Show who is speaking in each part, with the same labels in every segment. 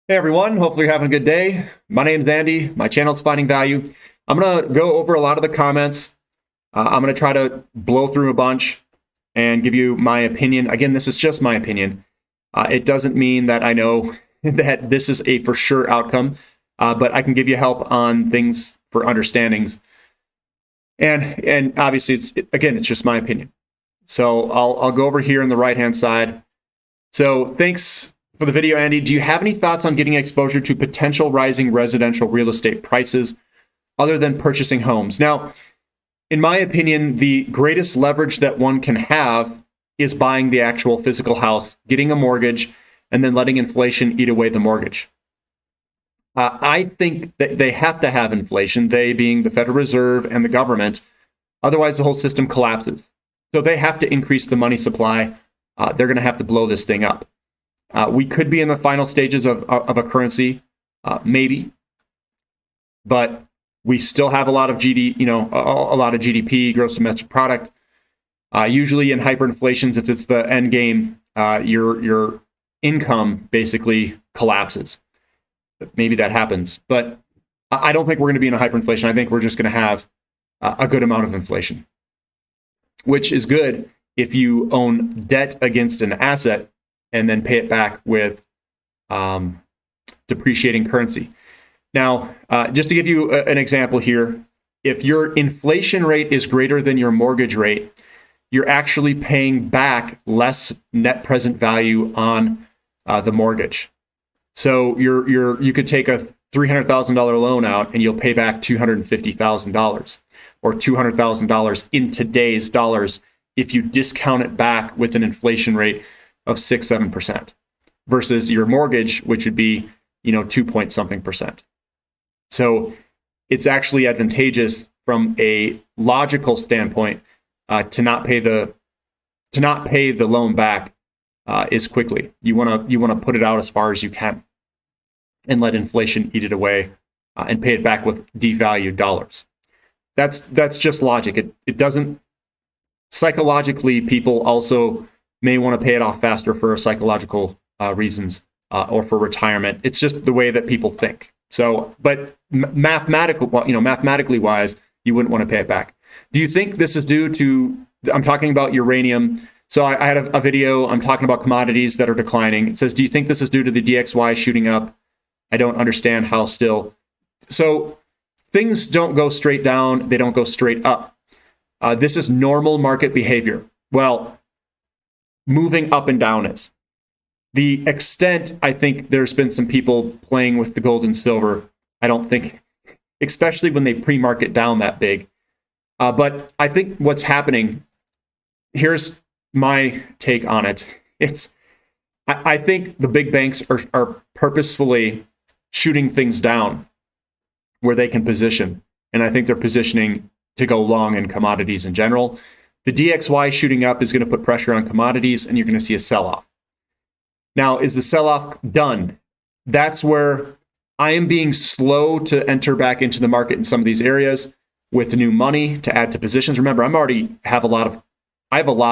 Speaker 1: Hey everyone, hopefully you're having a good day. My name's Andy. My channel's Finding Value. I'm going to go over a lot of the comments. I'm going to try to blow through a bunch and give you my opinion. Again, this is just my opinion. It doesn't mean that I know that this is a for sure outcome, but I can give you help on things for understandings. And obviously, it's just my opinion. So I'll go over here on the right-hand side. So thanks for the video, Andy. Do you have any thoughts on getting exposure to potential rising residential real estate prices other than purchasing homes? Now, in my opinion, the greatest leverage that one can have is buying the actual physical house, getting a mortgage, and then letting inflation eat away the mortgage. I think that they have to have inflation, they being the Federal Reserve and the government. Otherwise, the whole system collapses. So they have to increase the money supply. They're going to have to blow this thing up. We could be in the final stages of a currency, maybe, but we still have a lot of a lot of GDP, gross domestic product. Usually in hyperinflations, if it's the end game, your income basically collapses. Maybe that happens, but I don't think we're going to be in a hyperinflation. I think we're just going to have a good amount of inflation, which is good if you own debt against an asset and then pay it back with depreciating currency. Now, just to give you an example here, if your inflation rate is greater than your mortgage rate, you're actually paying back less net present value on the mortgage. So you could take a $300,000 loan out and you'll pay back $250,000 or $200,000 in today's dollars if you discount it back with an inflation rate of 6-7% versus your mortgage, which would be 2 point something percent. So it's actually advantageous from a logical standpoint to not pay the loan back as quickly. You want to put it out as far as you can and let inflation eat it away and pay it back with devalued dollars. That's just logic. It doesn't. Psychologically, people also may want to pay it off faster for psychological reasons or for retirement. It's just the way that people think. So, but mathematically wise, you wouldn't want to pay it back. Do you think this is due to? I'm talking about uranium. So I had a video. I'm talking about commodities that are declining. It says, do you think this is due to the DXY shooting up? I don't understand how still. So things don't go straight down. They don't go straight up. This is normal market behavior. Well, moving up and down is. The extent, I think there's been some people playing with the gold and silver. I don't think, especially when they pre-market down that big. But I think what's happening, here's my take on it. I think the big banks are purposefully shooting things down where they can position. And I think they're positioning to go long in commodities in general. The DXY shooting up is going to put pressure on commodities, and you're going to see a sell-off. Now, is the sell-off done? That's where I am being slow to enter back into the market in some of these areas with the new money to add to positions. Remember, I have a lot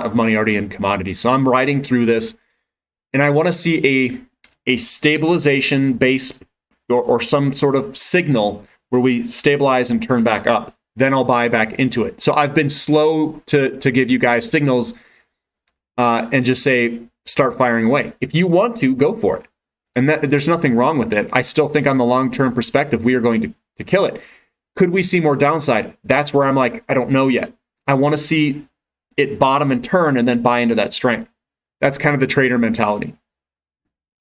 Speaker 1: of money already in commodities, so I'm riding through this, and I want to see a stabilization base or some sort of signal where we stabilize and turn back up. Then I'll buy back into it. So I've been slow to give you guys signals and just say, start firing away. If you want to, go for it. And there's nothing wrong with it. I still think on the long-term perspective, we are going to kill it. Could we see more downside? That's where I'm like, I don't know yet. I want to see it bottom and turn and then buy into that strength. That's kind of the trader mentality.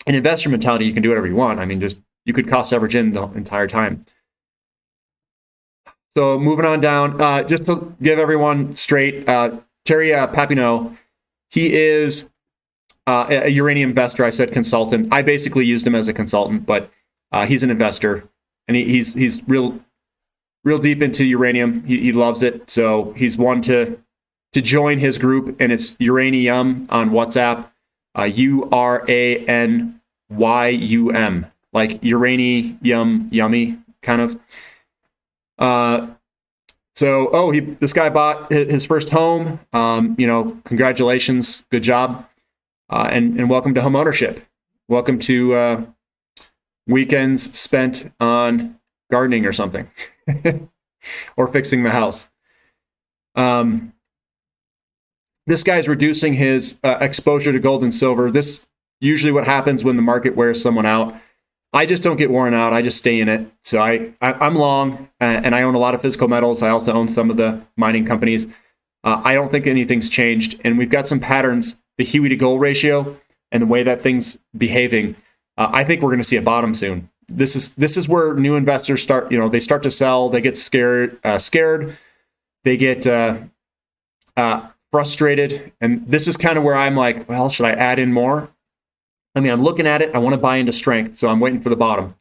Speaker 1: In investor mentality, you can do whatever you want. I mean, you could cost average in the entire time. So moving on down, just to give everyone straight, Terry Papineau, he is a uranium investor. I said consultant. I basically used him as a consultant, but he's an investor, and he's real deep into uranium. He loves it, so he's one to join his group, and it's Uranium on WhatsApp, URANYUM, like uranium, yummy kind of. This guy bought his first home. Congratulations, good job, and welcome to home ownership. Welcome to weekends spent on gardening or something, or fixing the house. This guy's reducing his exposure to gold and silver. This usually what happens when the market wears someone out. I just don't get worn out. I just stay in it. So I'm long, and I own a lot of physical metals. I also own some of the mining companies. I don't think anything's changed, and we've got some patterns. The Huey to gold ratio and the way that thing's behaving. I think we're going to see a bottom soon. This is where new investors start. They start to sell. They get scared. They get frustrated, and this is kind of where I'm like, well, should I add in more? I mean, I'm looking at it. I want to buy into strength, so I'm waiting for the bottom.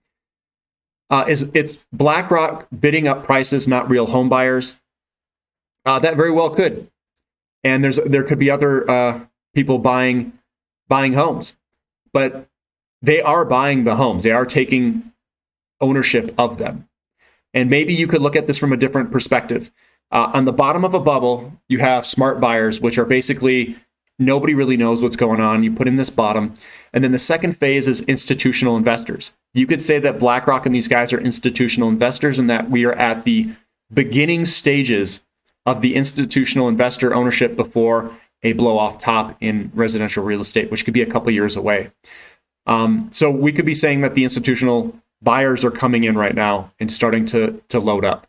Speaker 1: It's BlackRock bidding up prices, not real home buyers. That very well could, and there could be other people buying homes, but they are buying the homes. They are taking ownership of them, and maybe you could look at this from a different perspective. On the bottom of a bubble, you have smart buyers, which are basically nobody really knows what's going on. You put in this bottom. And then the second phase is institutional investors. You could say that BlackRock and these guys are institutional investors and that we are at the beginning stages of the institutional investor ownership before a blow off top in residential real estate, which could be a couple years away. So we could be saying that the institutional buyers are coming in right now and starting to load up.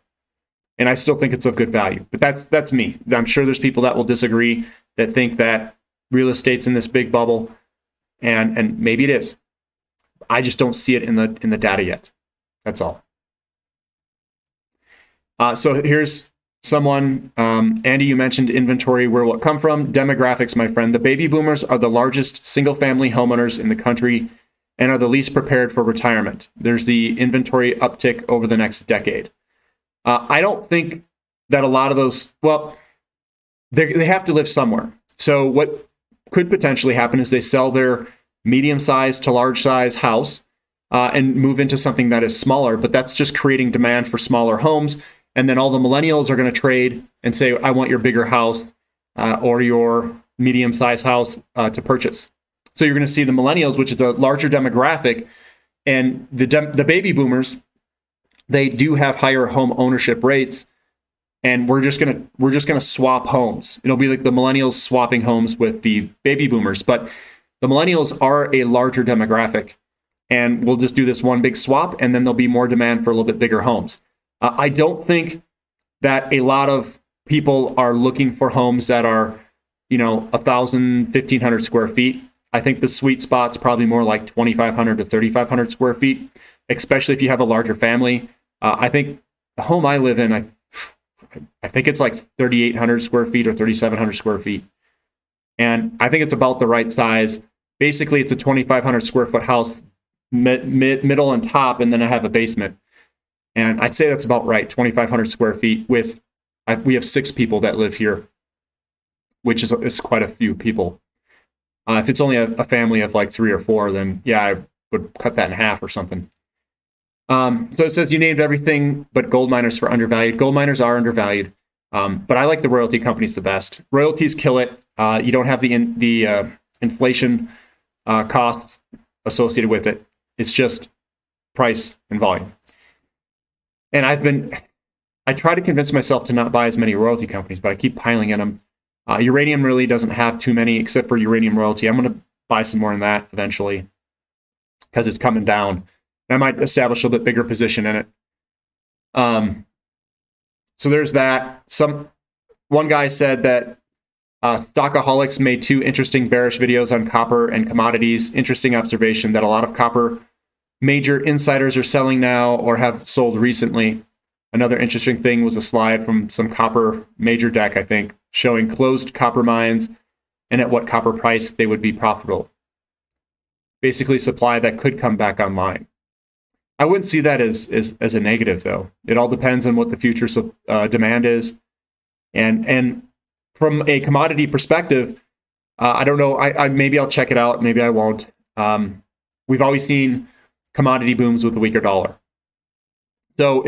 Speaker 1: And I still think it's of good value. But that's me. I'm sure there's people that will disagree, that think that real estate's in this big bubble, and maybe it is. I just don't see it in the data yet. That's all. So here's someone, Andy, you mentioned inventory. Where will it come from? Demographics, my friend. The baby boomers are the largest single-family homeowners in the country and are the least prepared for retirement. There's the inventory uptick over the next decade. I don't think that a lot of those, well, they have to live somewhere. So what could potentially happen is they sell their medium-sized to large-size house and move into something that is smaller, but that's just creating demand for smaller homes. And then all the millennials are going to trade and say, I want your bigger house or your medium-sized house to purchase. So you're going to see the millennials, which is a larger demographic, and the baby boomers, they do have higher home ownership rates, and we're just gonna swap homes. It'll be like the millennials swapping homes with the baby boomers, but the millennials are a larger demographic, and we'll just do this one big swap, and then there'll be more demand for a little bit bigger homes. I don't think that a lot of people are looking for homes that are, 1,000, 1,500 square feet. I think the sweet spot's probably more like 2,500 to 3,500 square feet, especially if you have a larger family. I think the home I live in, I think it's like 3,800 square feet or 3,700 square feet. And I think it's about the right size. Basically, it's a 2,500 square foot house, middle and top, and then I have a basement. And I'd say that's about right, 2,500 square feet. We have 6 people that live here, which is quite a few people. If it's only a family of like 3 or 4, then yeah, I would cut that in half or something. So it says you named everything but gold miners for undervalued. Gold miners are undervalued, but I like the royalty companies the best. Royalties kill it. You don't have the inflation costs associated with it. It's just price and volume. And I try to convince myself to not buy as many royalty companies, but I keep piling in them. Uranium really doesn't have too many except for Uranium Royalty. I'm going to buy some more in that eventually because it's coming down. I might establish a little bit bigger position in it. So there's that. One guy said that Stockaholics made 2 interesting bearish videos on copper and commodities. Interesting observation that a lot of copper major insiders are selling now or have sold recently. Another interesting thing was a slide from some copper major deck, I think, showing closed copper mines and at what copper price they would be profitable. Basically, supply that could come back online. I wouldn't see that as a negative, though. It all depends on what the future demand is. And from a commodity perspective, I don't know. Maybe I'll check it out. Maybe I won't. We've always seen commodity booms with a weaker dollar. So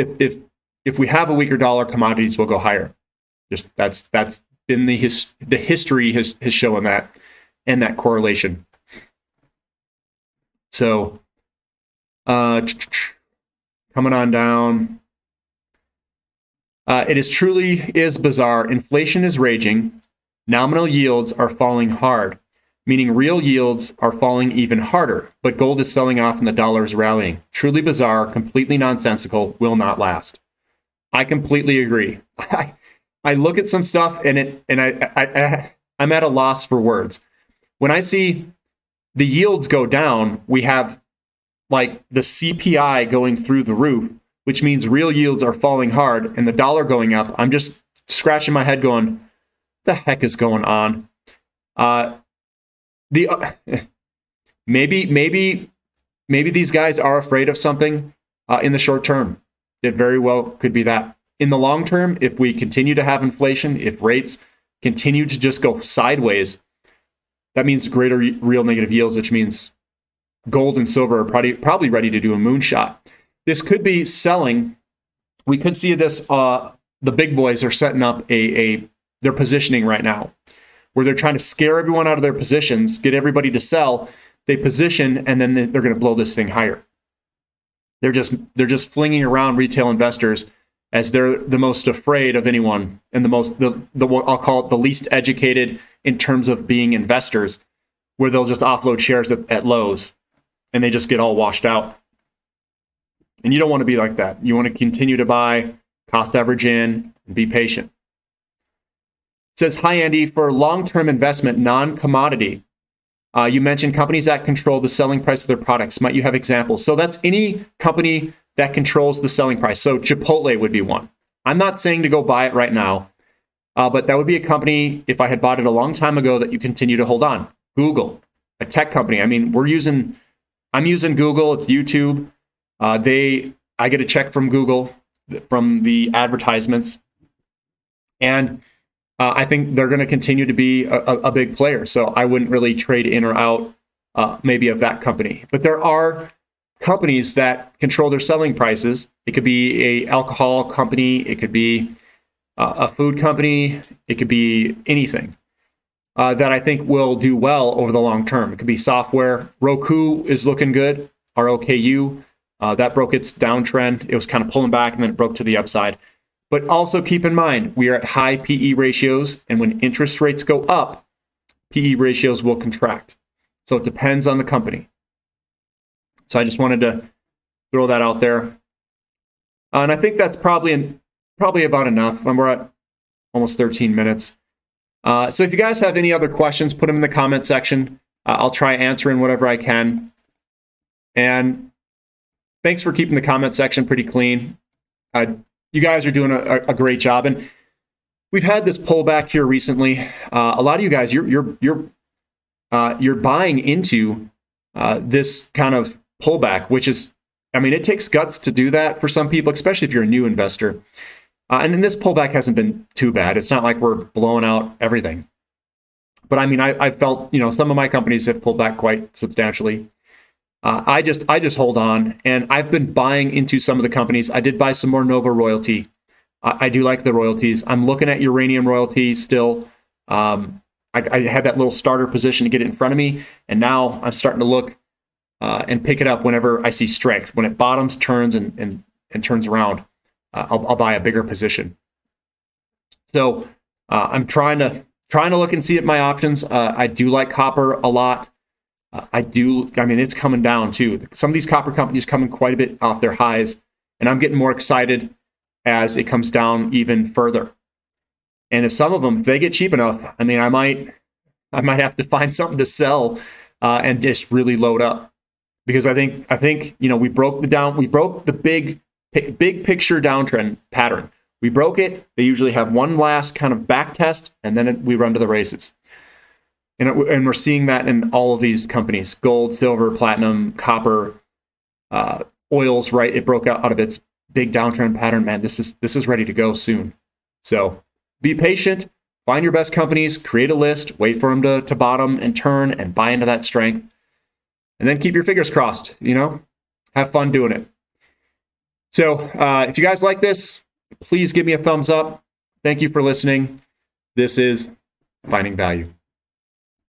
Speaker 1: if we have a weaker dollar, commodities will go higher. Just that's been the history has shown that, and that correlation. So Coming on down. It is bizarre. Inflation is raging. Nominal yields are falling hard, meaning real yields are falling even harder, but gold is selling off and the dollar is rallying. Truly bizarre, completely nonsensical, will not last. I completely agree. I look at some stuff and I'm at a loss for words. When I see the yields go down, we have like the CPI going through the roof, which means real yields are falling hard, and the dollar going up. I'm just scratching my head going, what the heck is going on? Maybe these guys are afraid of something in the short term. It very well could be that. In the long term, if we continue to have inflation, if rates continue to just go sideways, that means greater real negative yields, which means gold and silver are probably ready to do a moonshot. This could be selling. We could see this. The big boys are setting up their positioning right now, where they're trying to scare everyone out of their positions, get everybody to sell. They position, and then they're going to blow this thing higher. They're just flinging around retail investors as they're the most afraid of anyone and I'll call it the least educated in terms of being investors, where they'll just offload shares at lows and they just get all washed out. And you don't want to be like that. You want to continue to buy, cost average in, and be patient. It says, hi, Andy, for long-term investment, non-commodity, you mentioned companies that control the selling price of their products. Might you have examples? So that's any company that controls the selling price. So Chipotle would be one. I'm not saying to go buy it right now, but that would be a company, if I had bought it a long time ago, that you continue to hold on. Google, a tech company. I mean, I'm using Google. It's YouTube. I get a check from Google from the advertisements, and I think they're going to continue to be a big player. So I wouldn't really trade in or out maybe of that company. But there are companies that control their selling prices. It could be a alcohol company. It could be a food company. It could be anything that I think will do well over the long term. It could be software. Roku is looking good. ROKU. That broke its downtrend. It was kind of pulling back and then it broke to the upside. But also keep in mind, we are at high PE ratios, and when interest rates go up, PE ratios will contract. So it depends on the company. So I just wanted to throw that out there. And I think that's probably about enough. We're at almost 13 minutes. So if you guys have any other questions, put them in the comment section. I'll try answering whatever I can. And thanks for keeping the comment section pretty clean. You guys are doing a great job, and we've had this pullback here recently. A lot of you guys, you're buying into this kind of pullback, which is, I mean, it takes guts to do that for some people, especially if you're a new investor. And then this pullback hasn't been too bad. It's not like we're blowing out everything. But I mean, I felt, some of my companies have pulled back quite substantially. I just hold on, and I've been buying into some of the companies. I did buy some more Nova royalty. I do like the royalties. I'm looking at uranium royalty still. I had that little starter position to get it in front of me, and now I'm starting to look and pick it up whenever I see strength. When it bottoms, turns, and turns around, I'll buy a bigger position. So I'm trying to look and see at my options. I do like copper a lot. It's coming down too. Some of these copper companies coming quite a bit off their highs, and I'm getting more excited as it comes down even further. And if some of them, if they get cheap enough, I might have to find something to sell and just really load up, because I think we broke the big picture downtrend pattern. We broke it. They usually have one last kind of back test, and then we run to the races. And we're seeing that in all of these companies: gold, silver, platinum, copper, oils. Right, it broke out of its big downtrend pattern. Man, this is ready to go soon. So be patient, find your best companies, create a list, wait for them to bottom and turn, and buy into that strength, and then keep your fingers crossed. Have fun doing it. So if you guys like this, please give me a thumbs up. Thank you for listening. This is Finding Value.